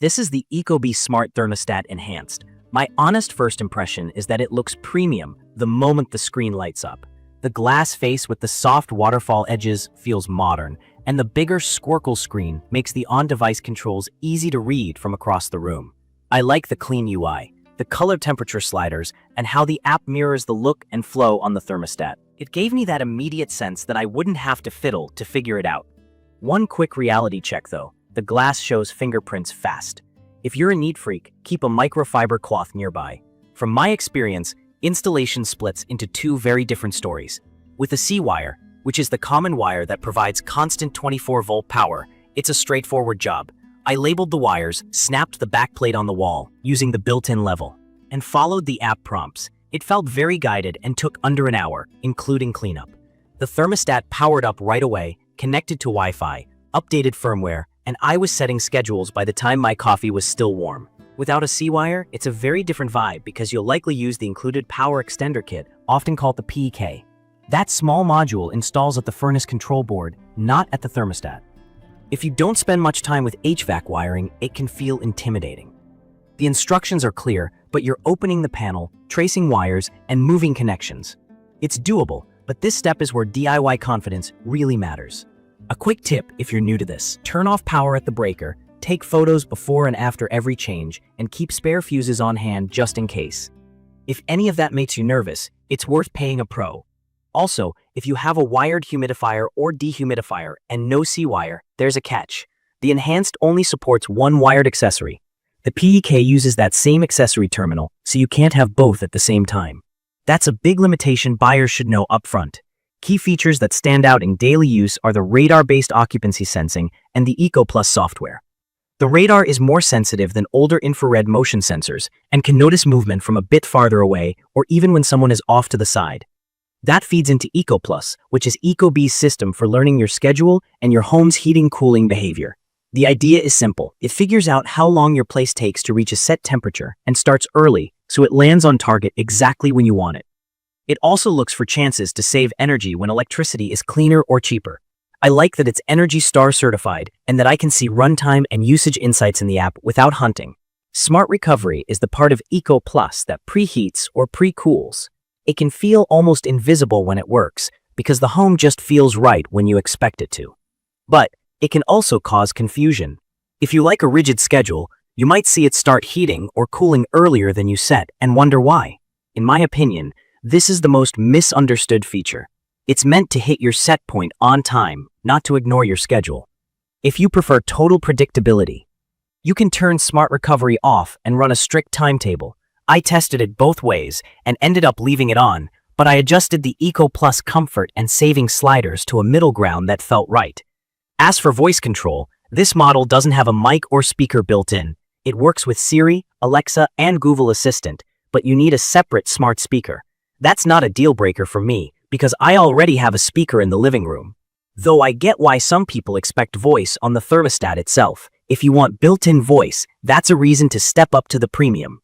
This is the ecobee Smart Thermostat Enhanced. My honest first impression is that it looks premium the moment the screen lights up. The glass face with the soft waterfall edges feels modern, and the bigger Squircle screen makes the on-device controls easy to read from across the room. I like the clean UI, the color temperature sliders, and how the app mirrors the look and flow on the thermostat. It gave me that immediate sense that I wouldn't have to fiddle to figure it out. One quick reality check though. The glass shows fingerprints fast. If you're a neat freak, keep a microfiber cloth nearby. From my experience, installation splits into two very different stories. With the C-wire, which is the common wire that provides constant 24-volt power, it's a straightforward job. I labeled the wires, snapped the backplate on the wall using the built-in level, and followed the app prompts. It felt very guided and took under an hour, including cleanup. The thermostat powered up right away, connected to Wi-Fi, updated firmware, and I was setting schedules by the time my coffee was still warm. Without a C-wire, it's a very different vibe because you'll likely use the included power extender kit, often called the PK. That small module installs at the furnace control board, not at the thermostat. If you don't spend much time with HVAC wiring, it can feel intimidating. The instructions are clear, but you're opening the panel, tracing wires, and moving connections. It's doable, but this step is where DIY confidence really matters. A quick tip if you're new to this: turn off power at the breaker, take photos before and after every change, and keep spare fuses on hand just in case. If any of that makes you nervous, it's worth paying a pro. Also, if you have a wired humidifier or dehumidifier and no C-wire, there's a catch. The Enhanced only supports one wired accessory. The PEK uses that same accessory terminal, so you can't have both at the same time. That's a big limitation buyers should know upfront. Key features that stand out in daily use are the radar-based occupancy sensing and the EcoPlus software. The radar is more sensitive than older infrared motion sensors and can notice movement from a bit farther away or even when someone is off to the side. That feeds into EcoPlus, which is ecobee's system for learning your schedule and your home's heating-cooling behavior. The idea is simple. It figures out how long your place takes to reach a set temperature and starts early, so it lands on target exactly when you want it. It also looks for chances to save energy when electricity is cleaner or cheaper. I like that it's Energy Star certified and that I can see runtime and usage insights in the app without hunting. Smart Recovery is the part of EcoPlus that preheats or precools. It can feel almost invisible when it works because the home just feels right when you expect it to. But it can also cause confusion. If you like a rigid schedule, you might see it start heating or cooling earlier than you set and wonder why. In my opinion, this is the most misunderstood feature. It's meant to hit your set point on time, not to ignore your schedule. If you prefer total predictability, you can turn Smart Recovery off and run a strict timetable. I tested it both ways and ended up leaving it on, but I adjusted the EcoPlus comfort and saving sliders to a middle ground that felt right. As for voice control, this model doesn't have a mic or speaker built in. It works with Siri, Alexa, and Google Assistant, but you need a separate smart speaker. That's not a deal breaker for me, because I already have a speaker in the living room. Though I get why some people expect voice on the thermostat itself. If you want built-in voice, that's a reason to step up to the premium.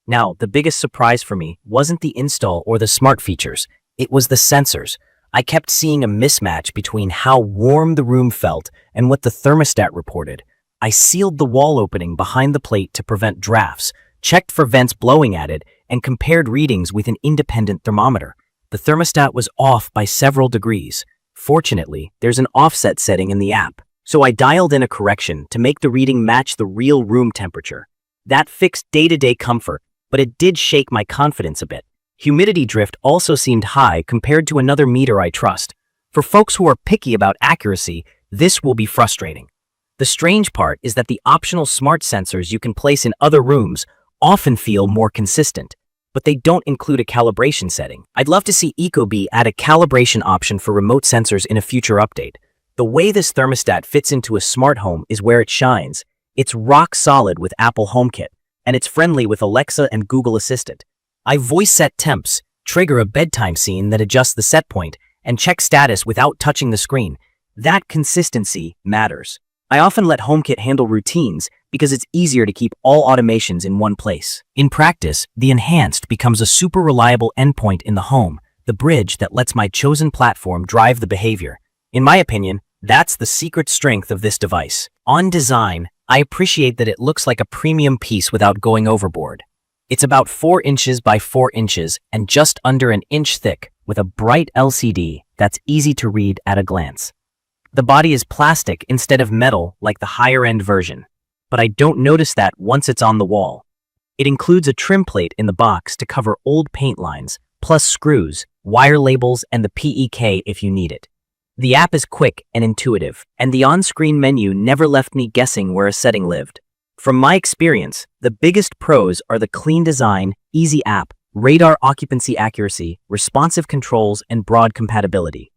Now, the biggest surprise for me wasn't the install or the smart features. It was the sensors. I kept seeing a mismatch between how warm the room felt and what the thermostat reported. I sealed the wall opening behind the plate to prevent drafts, checked for vents blowing at it, and compared readings with an independent thermometer. The thermostat was off by several degrees. Fortunately, there's an offset setting in the app, so I dialed in a correction to make the reading match the real room temperature. That fixed day-to-day comfort, but it did shake my confidence a bit. Humidity drift also seemed high compared to another meter I trust. For folks who are picky about accuracy, this will be frustrating. The strange part is that the optional smart sensors you can place in other rooms often feel more consistent, but they don't include a calibration setting. I'd love to see ecobee add a calibration option for remote sensors in a future update. The way this thermostat fits into a smart home is where it shines. It's rock solid with Apple HomeKit, and it's friendly with Alexa and Google Assistant. I voice set temps, trigger a bedtime scene that adjusts the set point, and check status without touching the screen. That consistency matters. I often let HomeKit handle routines because it's easier to keep all automations in one place. In practice, the Enhanced becomes a super reliable endpoint in the home, the bridge that lets my chosen platform drive the behavior. In my opinion, that's the secret strength of this device. On design, I appreciate that it looks like a premium piece without going overboard. It's about 4 inches by 4 inches and just under an inch thick with a bright LCD that's easy to read at a glance. The body is plastic instead of metal like the higher-end version, but I don't notice that once it's on the wall. It includes a trim plate in the box to cover old paint lines, plus screws, wire labels, and the PEK if you need it. The app is quick and intuitive, and the on-screen menu never left me guessing where a setting lived. From my experience, the biggest pros are the clean design, easy app, radar occupancy accuracy, responsive controls, and broad compatibility.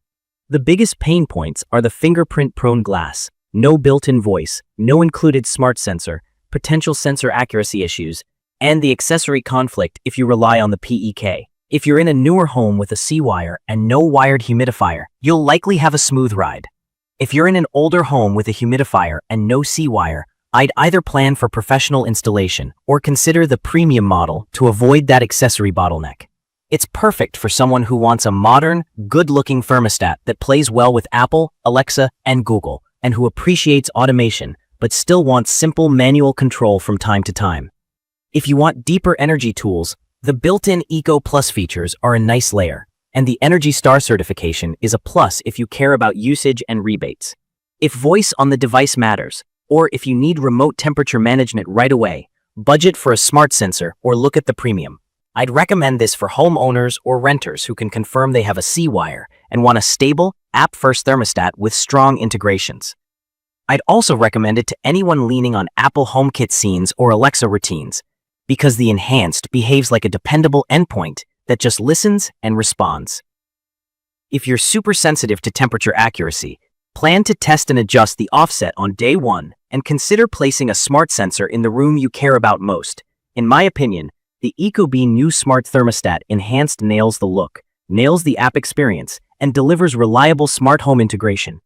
The biggest pain points are the fingerprint-prone glass, no built-in voice, no included smart sensor, potential sensor accuracy issues, and the accessory conflict if you rely on the PEK. If you're in a newer home with a C-wire and no wired humidifier, you'll likely have a smooth ride. If you're in an older home with a humidifier and no C-wire, I'd either plan for professional installation or consider the premium model to avoid that accessory bottleneck. It's perfect for someone who wants a modern, good-looking thermostat that plays well with Apple, Alexa, and Google, and who appreciates automation but still wants simple manual control from time to time. If you want deeper energy tools, the built-in Eco Plus features are a nice layer, and the Energy Star certification is a plus if you care about usage and rebates. If voice on the device matters, or if you need remote temperature management right away, budget for a smart sensor or look at the premium. I'd recommend this for homeowners or renters who can confirm they have a C-wire and want a stable, app-first thermostat with strong integrations. I'd also recommend it to anyone leaning on Apple HomeKit scenes or Alexa routines, because the Enhanced behaves like a dependable endpoint that just listens and responds. If you're super sensitive to temperature accuracy, plan to test and adjust the offset on day 1 and consider placing a smart sensor in the room you care about most. In my opinion, the ecobee new Smart Thermostat Enhanced nails the look, nails the app experience, and delivers reliable smart home integration.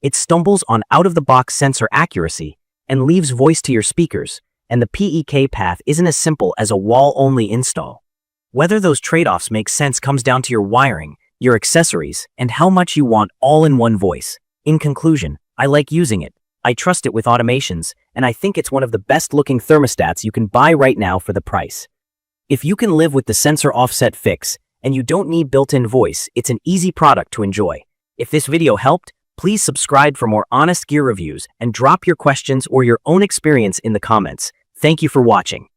It stumbles on out-of-the-box sensor accuracy and leaves voice to your speakers, and the PEK path isn't as simple as a wall-only install. Whether those trade-offs make sense comes down to your wiring, your accessories, and how much you want all-in-one voice. In conclusion, I like using it. I trust it with automations, and I think it's one of the best-looking thermostats you can buy right now for the price. If you can live with the sensor offset fix, and you don't need built-in voice, it's an easy product to enjoy. If this video helped, please subscribe for more honest gear reviews and drop your questions or your own experience in the comments. Thank you for watching.